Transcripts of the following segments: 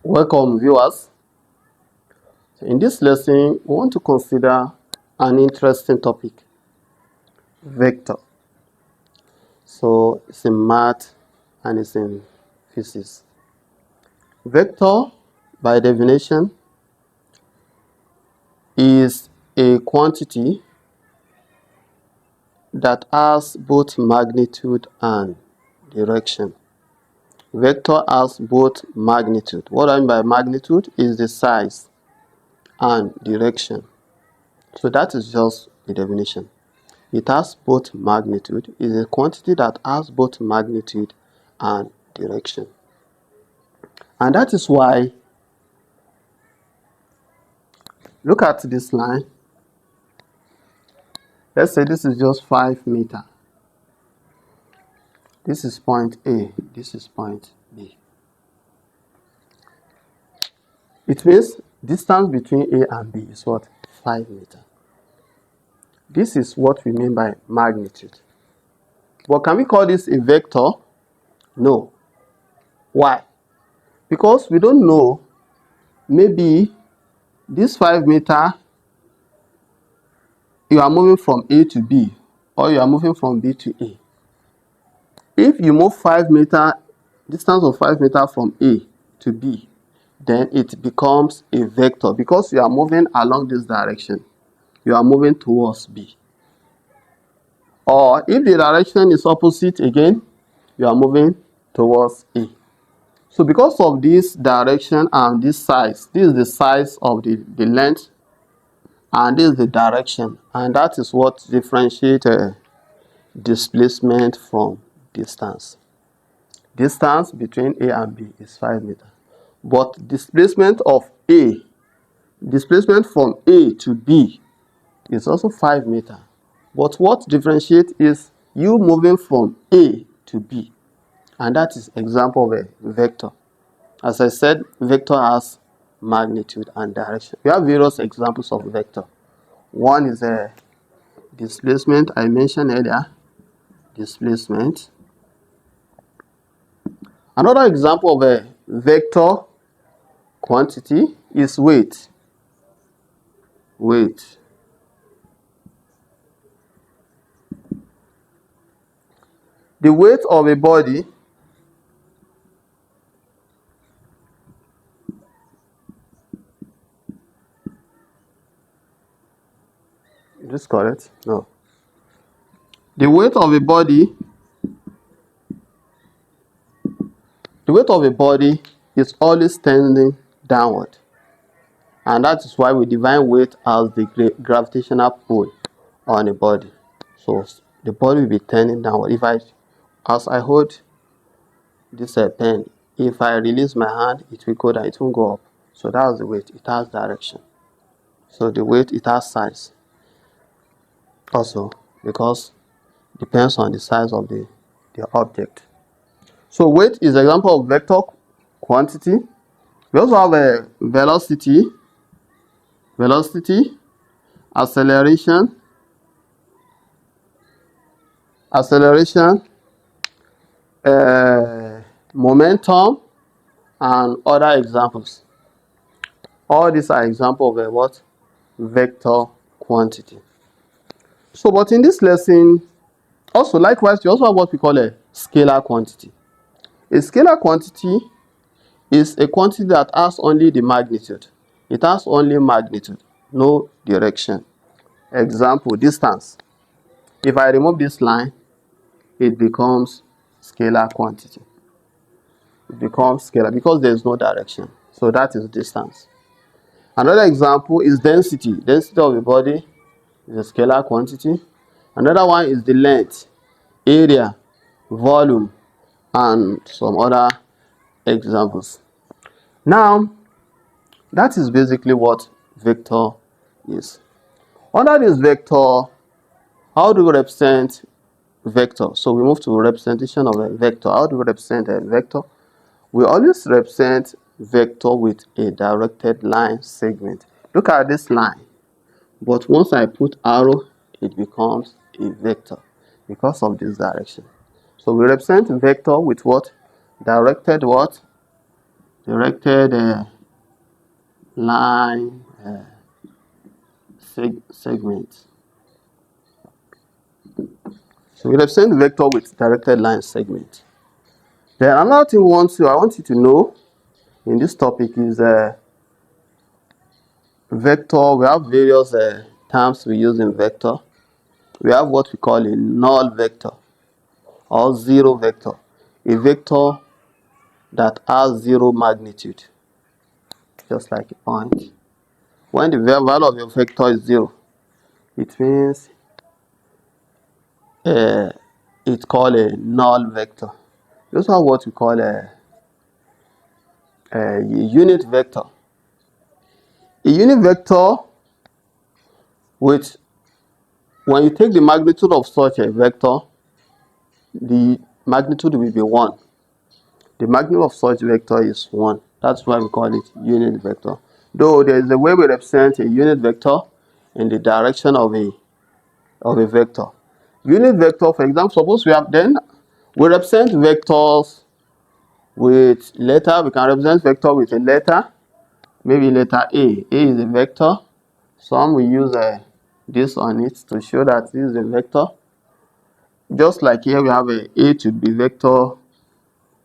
Welcome viewers. In this lesson, we want to consider an interesting topic, vector. So it's in math and it's in physics. Vector, by definition, is a quantity that has both magnitude and direction. Vector has both magnitude. What I mean by magnitude is the size and direction. So that is just the definition. It has both magnitude. It is a quantity that has both magnitude and direction. And that is why, look at this line. Let's say this is just 5 meters. This is point A. This is point B. It means distance between A and B is what? 5 meters. This is what we mean by magnitude. But can we call this a vector? No. Why? Because we don't know, maybe this 5 meters, you are moving from A to B, or you are moving from B to A. If you move 5 meters, distance of 5 meters from A to B, then it becomes a vector because you are moving along this direction. You are moving towards B. Or if the direction is opposite again, you are moving towards A. So because of this direction and this size, this is the size of the length, and this is the direction, and that is what differentiates displacement from distance. Distance between A and B is 5 meters. But displacement of A, displacement from A to B is also 5 meters. But what differentiates is you moving from A to B. And that is example of a vector. As I said, vector has magnitude and direction. We have various examples of vector. One is a displacement I mentioned earlier. Displacement. Another example of a vector quantity is weight. Weight. The weight of a body is this correct? No. The weight of a body is always tending downward. And that is why we define weight as the gravitational pull on a body. So the body will be tending downward. As I hold this pen, if I release my hand, it will go down, it won't go up. So that's the weight. It has direction. So the weight, it has size. Also, because it depends on the size of the object. So weight is an example of vector quantity. We also have a velocity, acceleration, momentum, and other examples. All these are examples of a what? Vector quantity. So, but in this lesson, also likewise, we also have what we call a scalar quantity. A scalar quantity is a quantity that has only the magnitude. It has only magnitude, no direction. Example, distance. If I remove this line, it becomes scalar quantity. It becomes scalar because there is no direction. So that is distance. Another example is density. Density of the body is a scalar quantity. Another one is the length, area, volume, and some other examples. Now, that is basically what vector is. Under this vector, how do we represent vector? So we move to representation of a vector. How do we represent a vector? We always represent vector with a directed line segment. Look at this line. But once I put arrow, it becomes a vector because of this direction. So we represent vector with what? Directed what? directed line segment. So we represent the vector with directed line segment. Then another thing I want you to know in this topic is vector. We have various terms we use in vector. We have what we call a null vector or zero vector, a vector that has zero magnitude, just like a point. When the value of your vector is zero, it means it's called a null vector. We also have what we call a unit vector. A unit vector, which when you take the magnitude of such a vector, the magnitude will be 1. The magnitude of such vector is 1. That's why we call it unit vector. Though there is a way we represent a unit vector in the direction of a vector. Unit vector, for example, suppose we represent vectors with letter. We can represent vector with a letter, maybe letter A. A is a vector. Some we use this on it to show that this is a vector. Just like here we have a to B vector,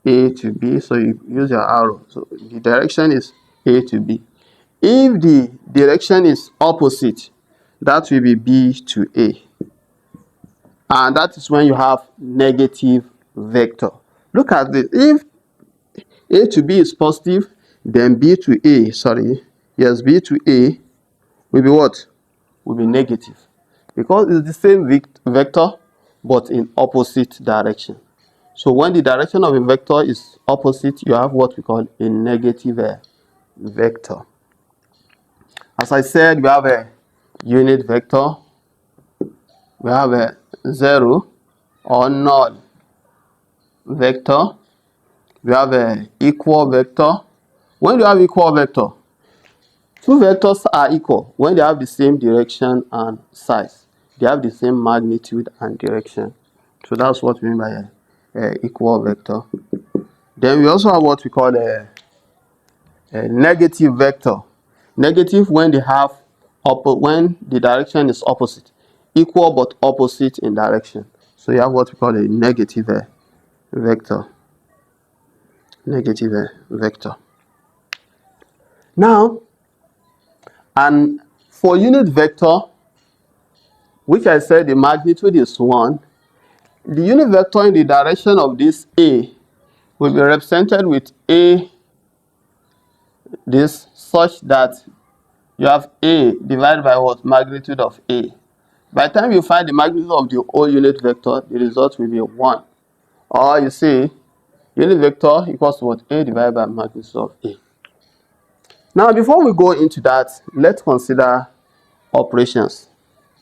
A to B, so you use your arrow. So the direction is A to B. If the direction is opposite, that will be B to A. And that is when you have negative vector. Look at this. If A to B is positive, then B to A will be what? Will be negative. Because it's the same vector, but in opposite direction. So when the direction of a vector is opposite, you have what we call a negative vector. As I said, we have a unit vector. We have a zero or null vector. We have a equal vector. When you have equal vector, two vectors are equal when they have the same direction and size. They have the same magnitude and direction. So that's what we mean by a equal vector. Then we also have what we call a negative vector. Negative when when the direction is opposite. Equal but opposite in direction. So you have what we call a negative vector. Negative vector. Now, and for unit vector, which I said the magnitude is 1, the unit vector in the direction of this A will be represented with A, this, such that you have A divided by what? Magnitude of A. By the time you find the magnitude of the whole unit vector, the result will be 1. Or you see, unit vector equals to what? A divided by magnitude of A. Now, before we go into that, let's consider operations.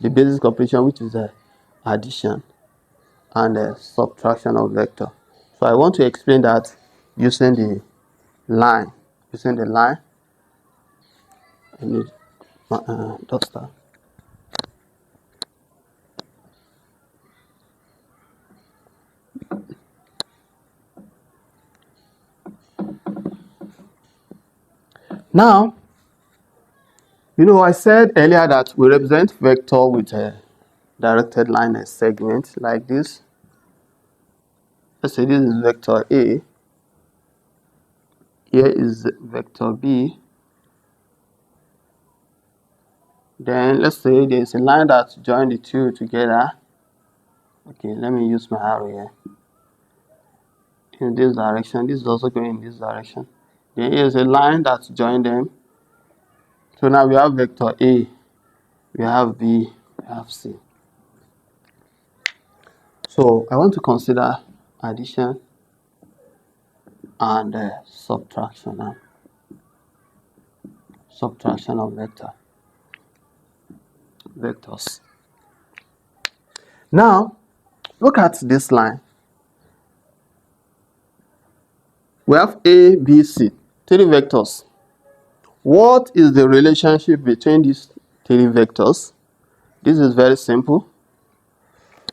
The basic operation, which is addition and subtraction of vector. So I want to explain that using the line. Using the line, I need my duster. Now, I said earlier that we represent vector with a directed line and segment like this. Let's say this is vector A. Here is vector B. Then let's say there's a line that joins the two together. Okay, let me use my arrow here. In this direction, this is also going in this direction. Then here's a line that joins them. So now we have vector A, we have B, we have C. So I want to consider addition and subtraction now. Subtraction of vectors. Now, look at this line. We have A, B, C, 3 vectors. What is the relationship between these 3 vectors? This is very simple.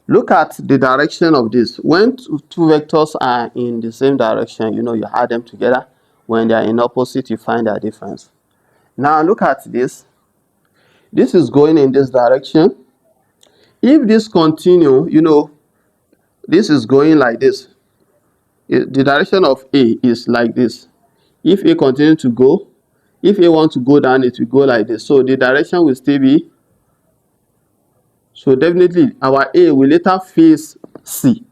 Look at the direction of this. When two vectors are in the same direction, you add them together. When they are in opposite, you find their difference. Now look at this. This is going in this direction. If this continue, this is going like this. The direction of A is like this. If A continue to go, if A want to go down, it will go like this. So the direction will still be. So definitely our A will later face C.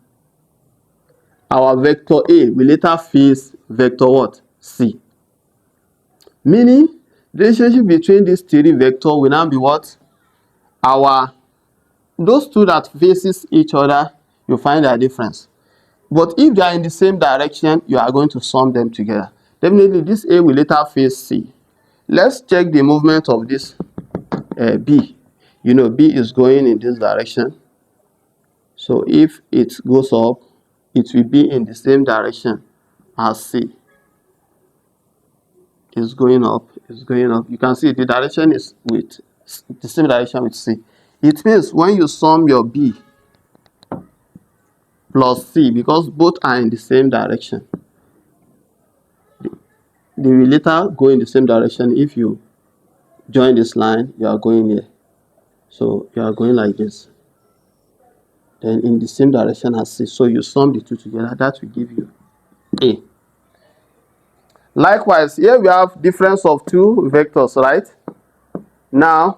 Our vector A will later face vector what? C. Meaning, the relationship between these three vectors will now be what? Those two that faces each other, you find their difference. But if they are in the same direction, you are going to sum them together. Definitely, this A will later face C. Let's check the movement of this B. B is going in this direction. So if it goes up, it will be in the same direction as C. It's going up, it's going up. You can see the direction is with the same direction with C. It means when you sum your B plus C, because both are in the same direction, they will later go in the same direction. If you join this line, you are going here. So you are going like this. Then in the same direction as C. So you sum the two together, that will give you A. Likewise, here we have difference of two vectors, right? Now,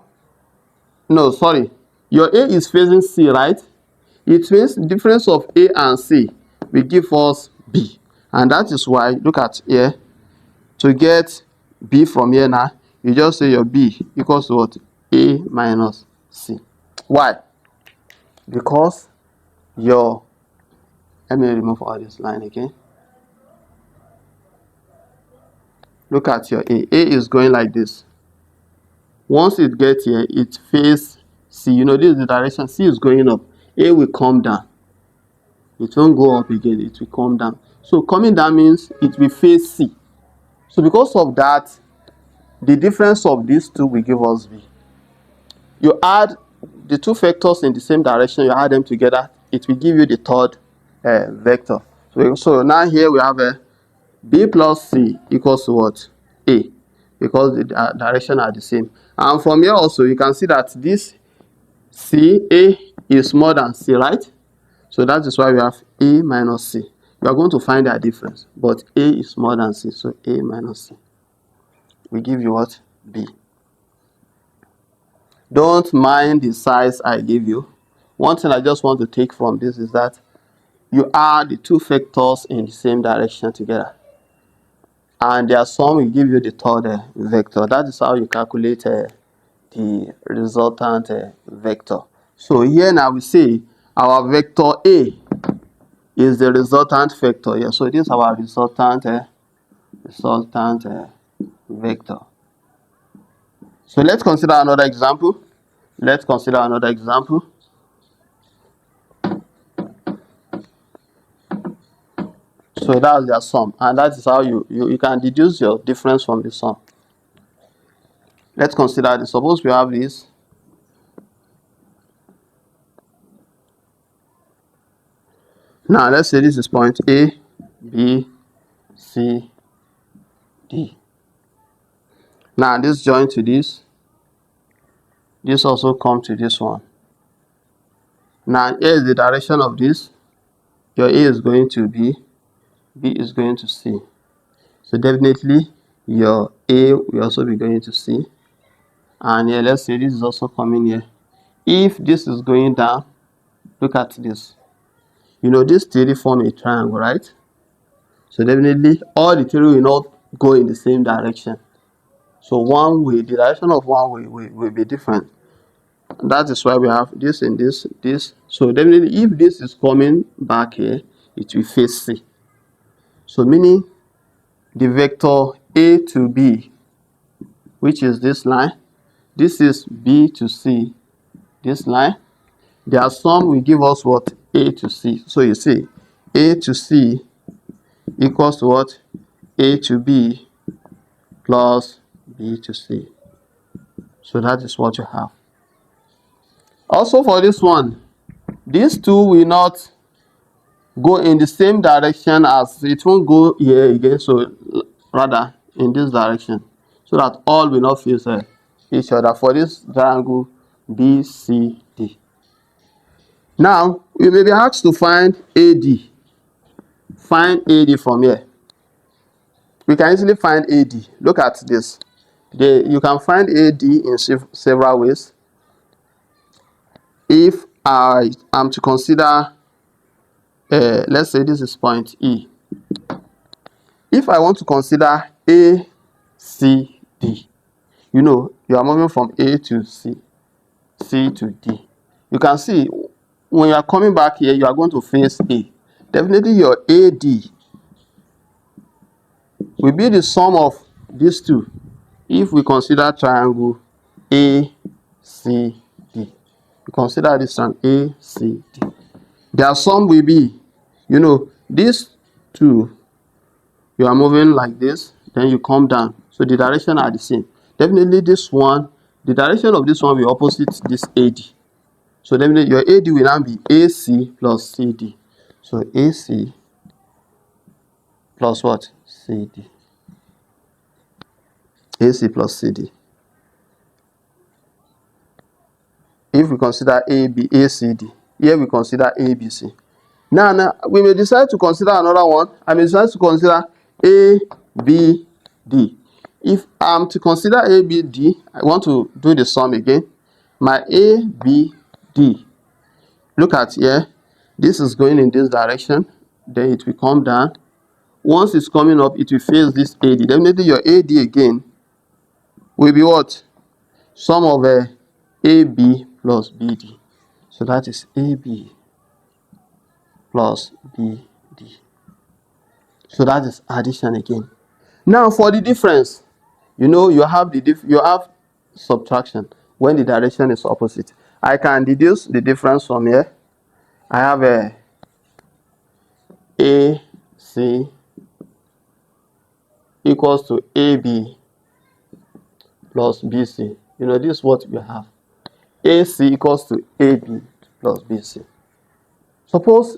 no, sorry. Your A is facing C, right? It means difference of A and C will give us B. And that is why, look at here, to get B from here now, you just say your B equals to what? A minus C. Why? Because let me remove all this line again. Look at your A. A is going like this. Once it gets here, it faces C. This is the direction. C is going up. A will come down. It won't go up again. It will come down. So coming down means it will face C. So because of that, the difference of these two will give us B. You add the two vectors in the same direction. You add them together. It will give you the third vector. So now here we have a B plus C equals to what? A. Because the direction are the same. And from here also, you can see that this A is more than C, right? So that is why we have A minus C. You are going to find that difference. But A is more than C, so A minus C. We give you what? B. Don't mind the size I give you. One thing I just want to take from this is that you add the two vectors in the same direction together. And their sum will give you the third vector. That is how you calculate the resultant vector. So here now we say our vector A is the resultant vector. Yeah, so this is our resultant vector. So let's consider another example. So that's their sum, and that is how you can deduce your difference from the sum. Let's consider this. Suppose we have this. Now let's say this is point A, B, C, D. Now this join to this. This also come to this one. Now here is the direction of this. Your A is going to B, B is going to C. So definitely your A will also be going to C. And here, let's say this is also coming here. If this is going down, look at this. This three form a triangle, right? So definitely all the three will not go in the same direction. So the direction of one will be different. And that is why we have this and this. So definitely if this is coming back here, it will face C. So meaning the vector A to B, which is this line, this is B to C, this line, their sum will give us what? A to C. So you see, A to C equals to what? A to B plus B to C. So that is what you have. Also for this one, these two will not go in the same direction as it won't go here again. So rather in this direction, so that all will not face each other for this triangle BCD. Now we may be asked to find AD. Find AD from here. We can easily find AD. Look at this. You can find AD in several ways. If I am to consider, let's say this is point E. If I want to consider ACD, you know, you are moving from A to C, C to D. You can see when you are coming back here, you are going to face A. Definitely your AD will be the sum of these two if we consider triangle ACD. We consider this triangle ACD. Their sum will be, you know, these two, you are moving like this, then you come down. So the direction are the same. Definitely this one, the direction of this one will opposite this AD. So definitely your AD will now be AC plus CD. So AC plus what? CD. AC plus CD. If we consider AB, ACD, here we consider ABC. Now we may decide to consider another one. I may decide to consider ABD. If I'm to consider ABD, I want to do the sum again. My ABD, look at here, this is going in this direction, then it will come down. Once it's coming up, it will face this AD. Definitely your AD again will be what? Sum of AB plus BD. So that is AB plus BD. So that is addition again. Now for the difference, you know, you have subtraction when the direction is opposite. I can deduce the difference from here. I have a AC equals to AB plus BC. You know, this is what we have. AC equals to AB plus BC. Suppose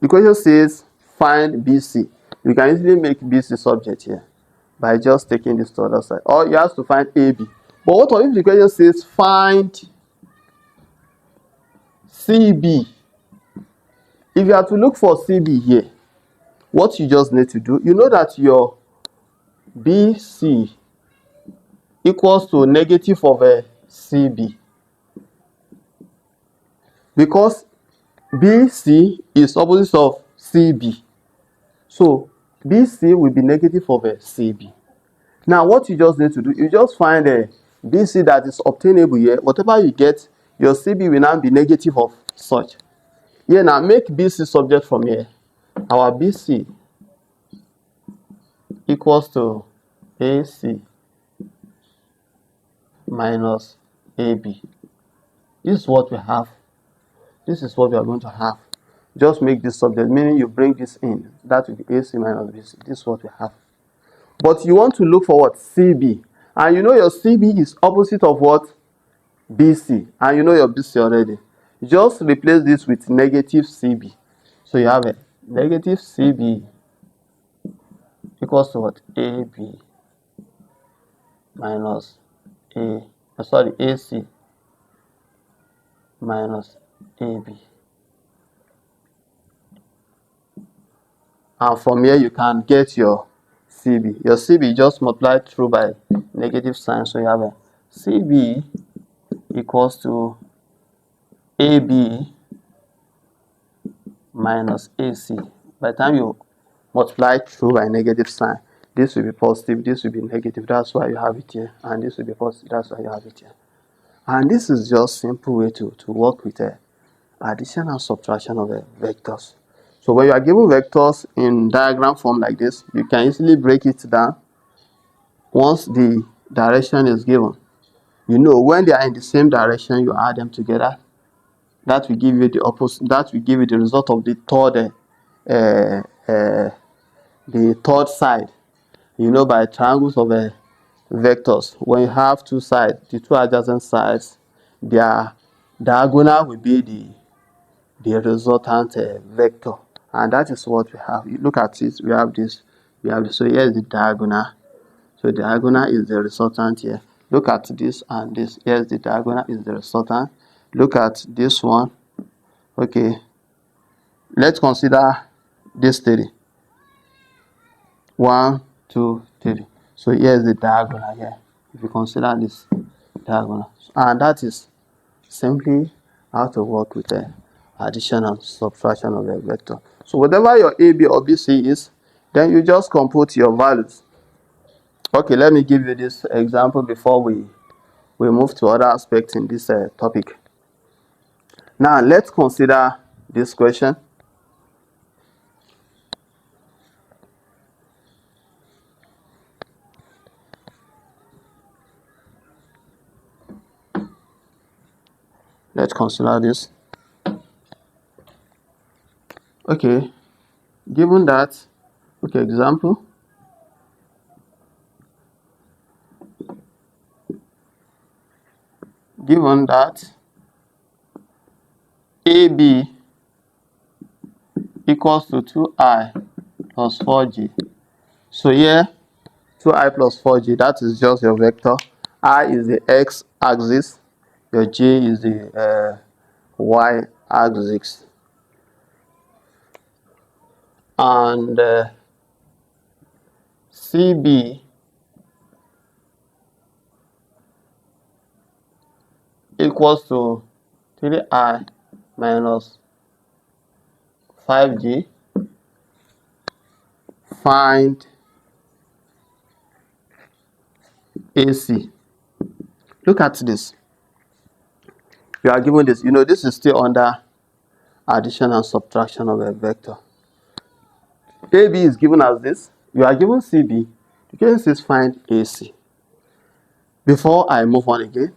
the question says find BC. You can easily make BC subject here by just taking this to the other side. Or you have to find AB. But what if the question says find CB? If you have to look for CB here, what you just need to do, you know that your BC equals to negative of a CB. Because BC is opposite of CB. So BC will be negative of a CB. Now what you just need to do, you just find a BC that is obtainable here. Whatever you get, your CB will now be negative of such. Here now, make BC subject from here. Our BC equals to AC minus AB. This is what we have. This is what we are going to have. Just make this subject, meaning you bring this in. That will be AC minus BC. This is what we have. But you want to look for what? CB. And you know your CB is opposite of what? BC. And you know your BC already. Just replace this with negative CB. So you have a negative CB equals to what? AB minus AC minus AB. And from here you can get your CB. Your CB just multiplied through by negative sign. So you have a CB equals to AB minus AC. By the time you multiply through by negative sign, this will be positive, this will be negative. That's why you have it here. And this will be positive. That's why you have it here. And this is just simple way to work with addition and subtraction of vectors. So when you are given vectors in diagram form like this, you can easily break it down. Once the direction is given, you know when they are in the same direction, you add them together. That will give you the opposite. That will give you the result of the third side. You know, by triangles of vectors, when you have two sides, the two adjacent sides, their diagonal will be the resultant vector. And that is what we have. You look at it, we have this we have, so here is the diagonal. So the diagonal is the resultant here. Look at this and this. Here's the diagonal is the resultant. Look at this one. Okay, let's consider this 3. 1, 2, 3. So here's the diagonal here. If you consider this diagonal, and that is simply how to work with the addition and subtraction of a vector. So whatever your A, B, or B, C is, then you just compute your values. Okay, let me give you this example before we move to other aspects in this topic. Now let's consider this question. Let's consider this. Okay, given that, okay, example. Given that AB equals to 2I plus 4G. So here, 2I plus 4G, that is just your vector. I is the x-axis, your J is the y-axis. And CB equals to 3I minus 5G. Find AC. Look at this. You are given this. You know, this is still under addition and subtraction of a vector. AB is given as this. You are given CB. The question says find AC. Before I move on again,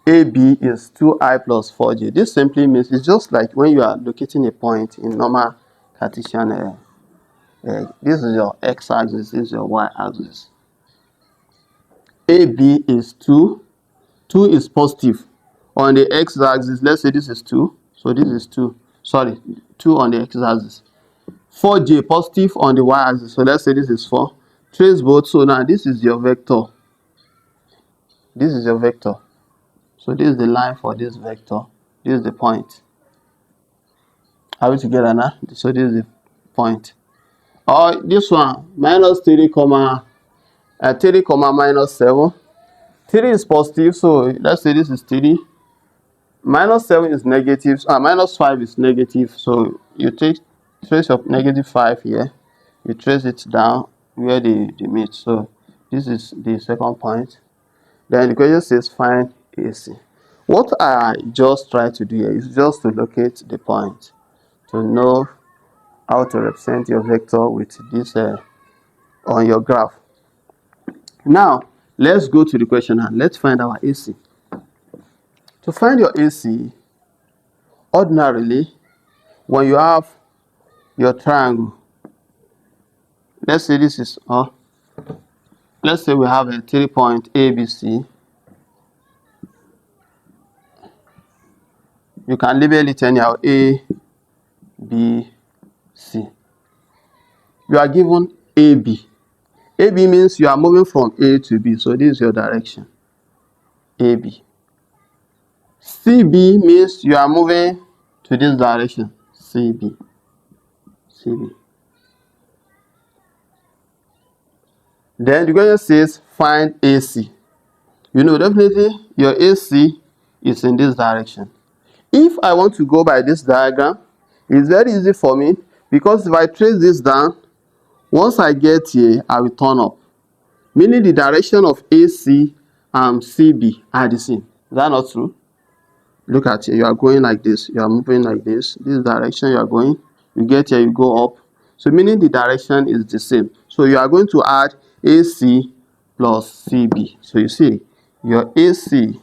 AB is 2I plus 4J. This simply means it's just like when you are locating a point in normal Cartesian. This is your x-axis, this is your y-axis. AB is 2. 2 is positive. On the x-axis, let's say this is 2. So this is 2. Sorry, 2 on the x-axis. 4J positive on the y-axis. So let's say this is 4. Trace both. So now this is your vector. This is your vector. So this is the line for this vector. This is the point. Are we together now? So this is the point. Or this one, minus 3 comma 3 comma minus 7. 3 is positive, so let's say this is 3. Minus 7 is negative. Minus 5 is negative. So you trace your negative 5 here. You trace it down where they meet. So this is the second point. Then the question says find AC. What I just try to do here is just to locate the point, to know how to represent your vector with this on your graph. Now let's go to the question and let's find our AC. To find your AC, ordinarily, when you have your triangle, let's say this is let's say we have a 3-point ABC. You can label it anyhow, A, B, C. You are given AB. AB means you are moving from A to B, so this is your direction, AB. CB means you are moving to this direction, CB. CB. Then the question says find AC. You know, definitely your AC is in this direction. If I want to go by this diagram, it's very easy for me because if I trace this down, once I get here, I will turn up. Meaning the direction of AC and CB are the same. Is that not true? Look at here, you are going like this, you are moving like this. This direction you are going, you get here, you go up. So meaning the direction is the same. So you are going to add AC plus CB. So you see, your AC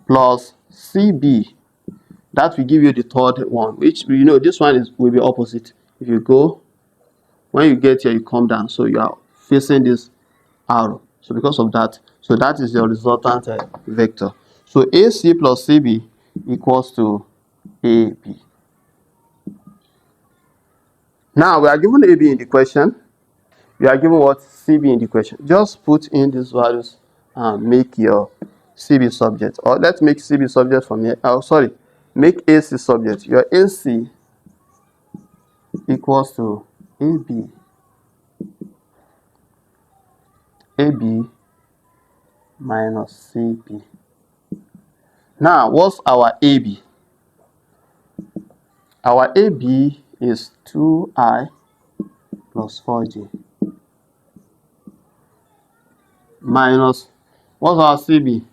plus CB, that will give you the third one, which you know this one will be opposite. If you go, when you get here, you come down, so you are facing this arrow. So because of that, so that is your resultant vector. So AC plus CB equals to AB. Now we are given AB in the question. We are given what? CB in the question. Just put in these values and make your CB subject. Or let's make CB subject from here. Oh, sorry. Make AC subject. Your AC equals to AB. AB minus CB. Now, what's our AB? Our AB is 2I plus 4J minus, what's our CB?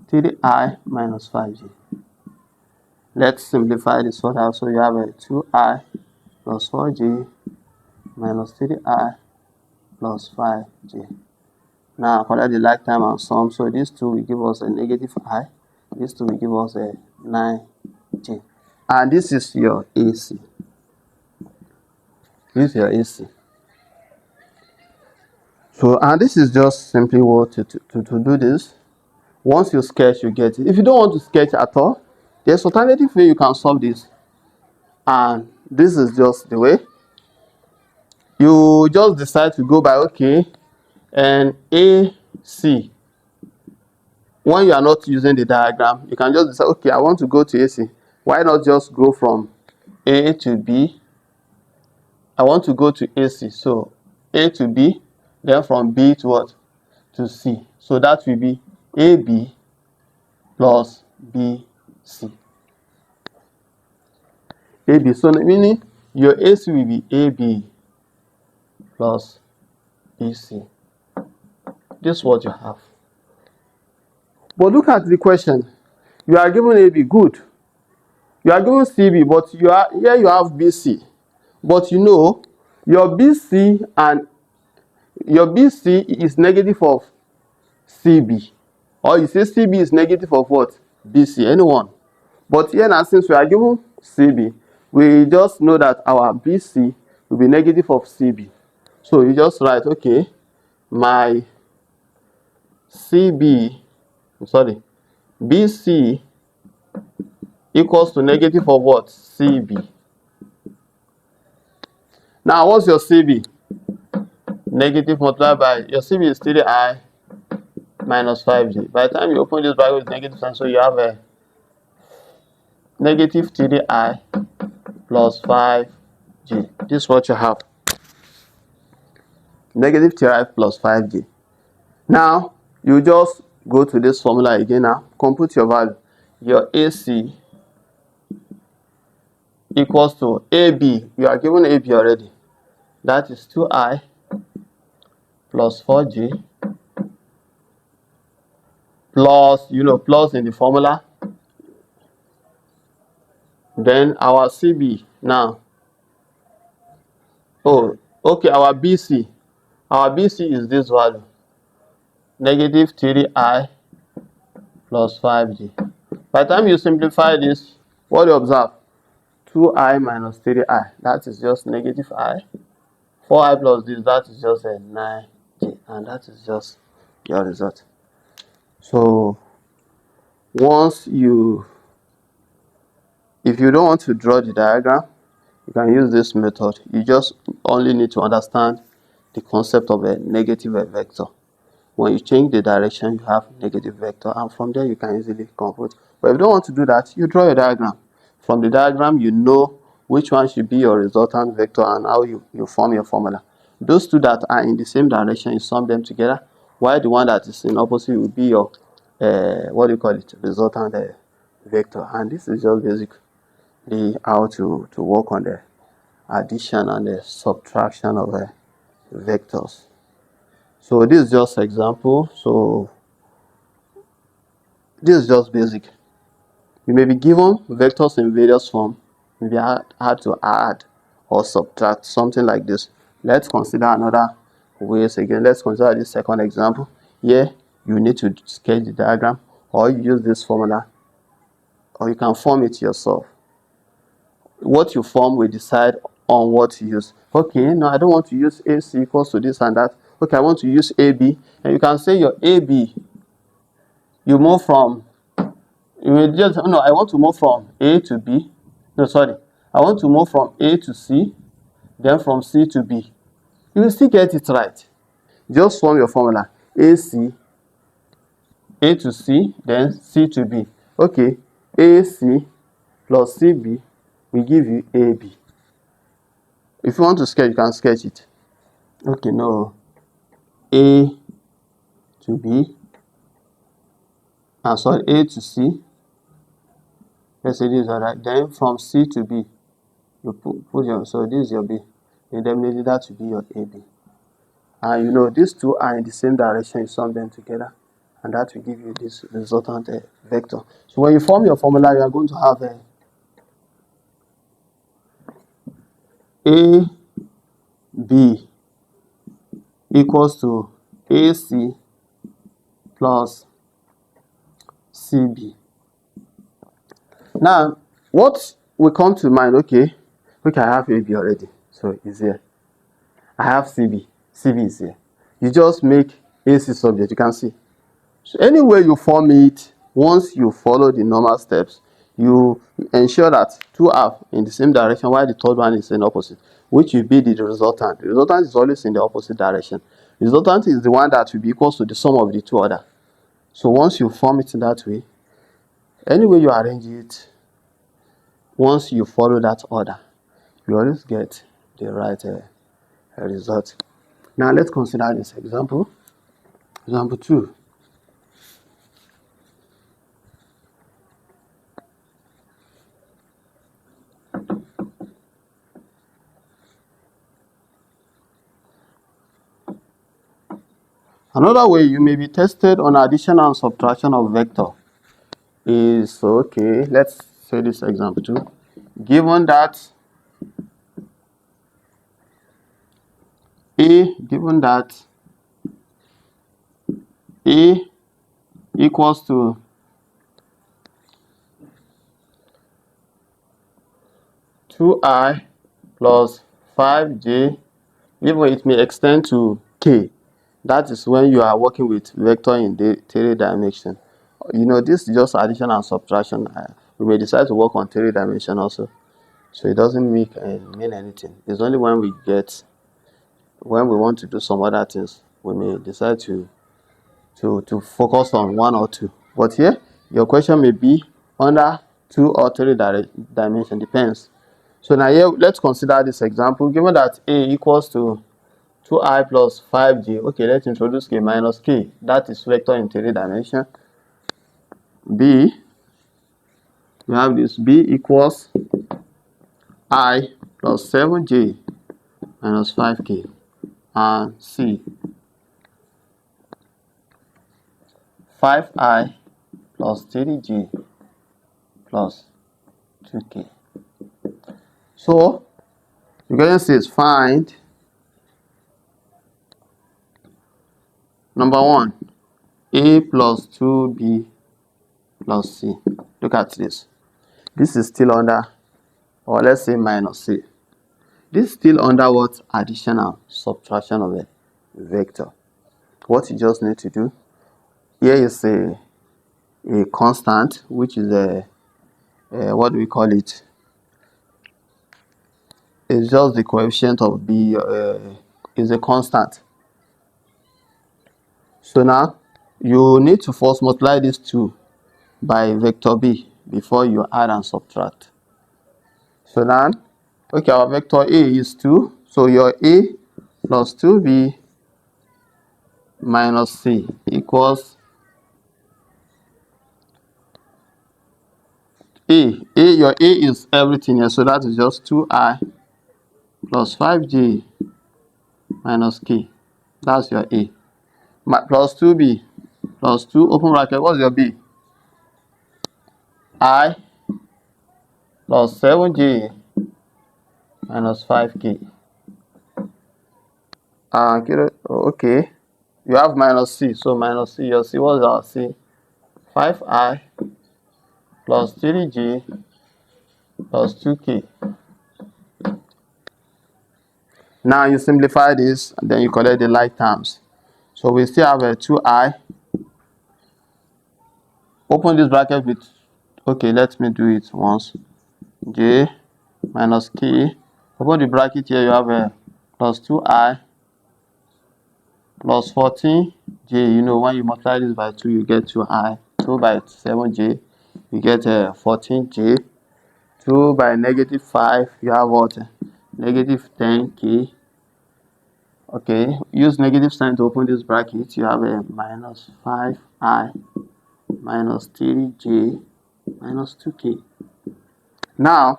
3I minus 5J. Let's simplify this further. So you have a 2I plus 4J minus 3I plus 5J. Now collect the like time and sum. So these two will give us a negative I. These two will give us a 9J. And this is your AC. This is your AC. So, and this is just simply what to do this. Once you sketch, you get it. If you don't want to sketch at all, there's alternative way you can solve this. And this is just the way. You just decide to go by, okay, and AC. When you are not using the diagram, you can just decide, okay, I want to go to AC. Why not just go from A to B? I want to go to AC. So A to B, then from B to what? To C. So that will be AB plus BC. AB. So meaning your AC will be AB plus BC. This is what you have. But look at the question. You are given AB, good. You are given CB, but here you have BC. But you know, your BC is negative of CB. Or you say CB is negative of what? BC, anyone. But here now, since we are given CB, we just know that our BC will be negative of CB. So you just write, okay, my BC equals to negative of what? CB. Now, what's your CB? Negative multiplied by, your CB is 3I minus 5J. By the time you open this bracket with negative sign, so you have a negative 3I plus 5J. This is what you have. Negative 3I plus 5J. Now, you just go to this formula again now. Compute your value. Your AC equals to AB. You are given AB already. That is 2I plus 4J plus, plus in the formula. Then our CB now. Oh, okay, our BC. Our BC is this value. Negative 3I plus 5J. By the time you simplify this, what do you observe? 2I minus 3I. That is just negative I. 4I plus this, that is just a 9J. And that is just your result. So, if you don't want to draw the diagram, you can use this method. You just only need to understand the concept of a negative vector. When you change the direction, you have negative vector, and from there you can easily compute. But if you don't want to do that, you draw a diagram. From the diagram, you know which one should be your resultant vector and how you form your formula. Those two that are in the same direction, you sum them together, while the one that is in opposite will be your resultant vector. And this is just basically how to work on the addition and the subtraction of vectors. So this is just example. So this is just basic. You may be given vectors in various forms. Maybe had to add or subtract something like this. Let's consider another ways again. Let's consider this second example. Here you need to sketch the diagram, or you use this formula, or you can form it yourself. What you form will decide on what to use. Okay, no, I don't want to use AC equals to this and that. Okay, I want to use AB, and you can say your AB. You move from. You will just I want to move from A to B. No, sorry. I want to move from A to C, then from C to B. You will still get it right. Just form your formula. AC, A to C, then C to B. Okay, AC plus CB will give you AB. If you want to sketch, you can sketch it. Okay, no. A to B. Sorry, A to C. Let's say this is alright. Then from C to B, you put your, so this is your B. And then maybe that will be your AB. And you know, these two are in the same direction, you sum them together. And that will give you this resultant vector. So when you form your formula, you are going to have AB equals to AC plus CB. Now, what will come to mind? Okay, I have AB already, so it's here. I have CB. CB is here. You just make AC subject. You can see. So anyway you form it, once you follow the normal steps, you ensure that two are in the same direction while the third one is in opposite, which will be the resultant. The resultant is always in the opposite direction. The resultant is the one that will be equal to the sum of the two other. So once you form it in that way, anyway you arrange it, once you follow that order, you always get the right result. Now let's consider this example. Example 2. Another way you may be tested on addition and subtraction of vector is, okay, let's say this example 2. Given that A equals to 2I plus 5J, even it may extend to K. That is when you are working with vector in the 3 dimension. You know, this is just addition and subtraction. We may decide to work on 3 dimension also. So it doesn't mean anything. It's only when we want to do some other things, we may decide to focus on 1 or 2. But here, your question may be under 2 or 3 dimension, depends. So now here, let's consider this example. Given that A equals to 2I plus 5J, okay, let's introduce K minus K. That is vector in 3 dimension. B, we have this B equals I plus 7J minus 5K. And C, 5I plus 3J plus 2K. So, the question says find number 1, A plus 2B plus C. Look at this. This is still under, or let's say minus C. This is still under what? Addition and subtraction of a vector. What you just need to do, here is a constant, which is what do we call it? It's just the coefficient of B is a constant. So now you need to first multiply these two by vector B before you add and subtract. So now, okay, our vector A is 2. So your A plus 2B minus C equals your A is everything here. So that is just 2I plus 5J minus K. That's your A. Plus 2B plus 2 open bracket. What's your B? I plus 7J minus 5K. Okay. You have minus C. So minus C. Your C, what's our C? 5I plus 3J plus 2K. Now you simplify this and then you collect the like terms. So we still have a 2I. Open this bracket with, okay, let me do it once. J minus K Open the bracket here, you have a plus 2i plus 14j. You know, when you multiply this by 2, you get 2i. 2 by 7j, you get 14j. 2 by negative 5, you have what? Negative 10k. Okay, use negative sign to open this bracket. You have a minus 5i minus 3j minus 2k. Now,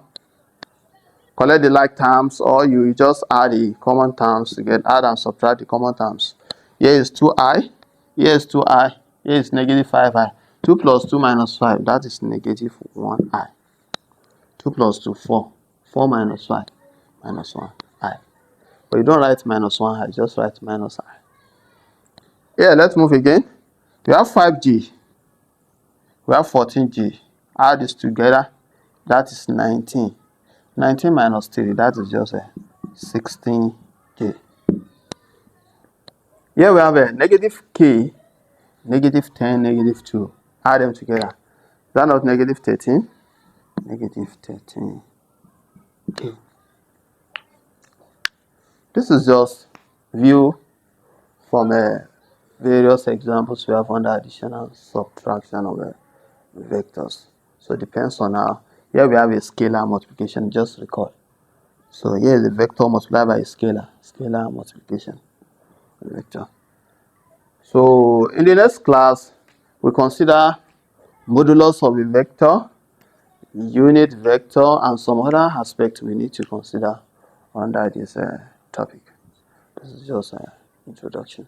collect the like terms, or you just add the common terms to get add and subtract the common terms. Here is 2i, here is 2i, here is negative 5i. 2 plus 2 minus 5, that is negative 1i. 2 plus 2, 4. 4 minus 5, minus 1i. But you don't write minus 1i, just write minus I. Here, let's move again. We have 5g, we have 14g. Add this together, that is 19. 19 minus 3, that is just a 16k. Here we have a negative k, negative 10, negative 2. Add them together. Is that not negative 13? Negative 13k. This is just view from various examples we have under addition and subtraction of vectors. So it depends on how. Here we have a scalar multiplication, just recall. So here is a vector multiplied by a scalar multiplication vector. So in the next class, we consider modulus of a vector, unit vector, and some other aspects we need to consider under this topic. This is just an introduction.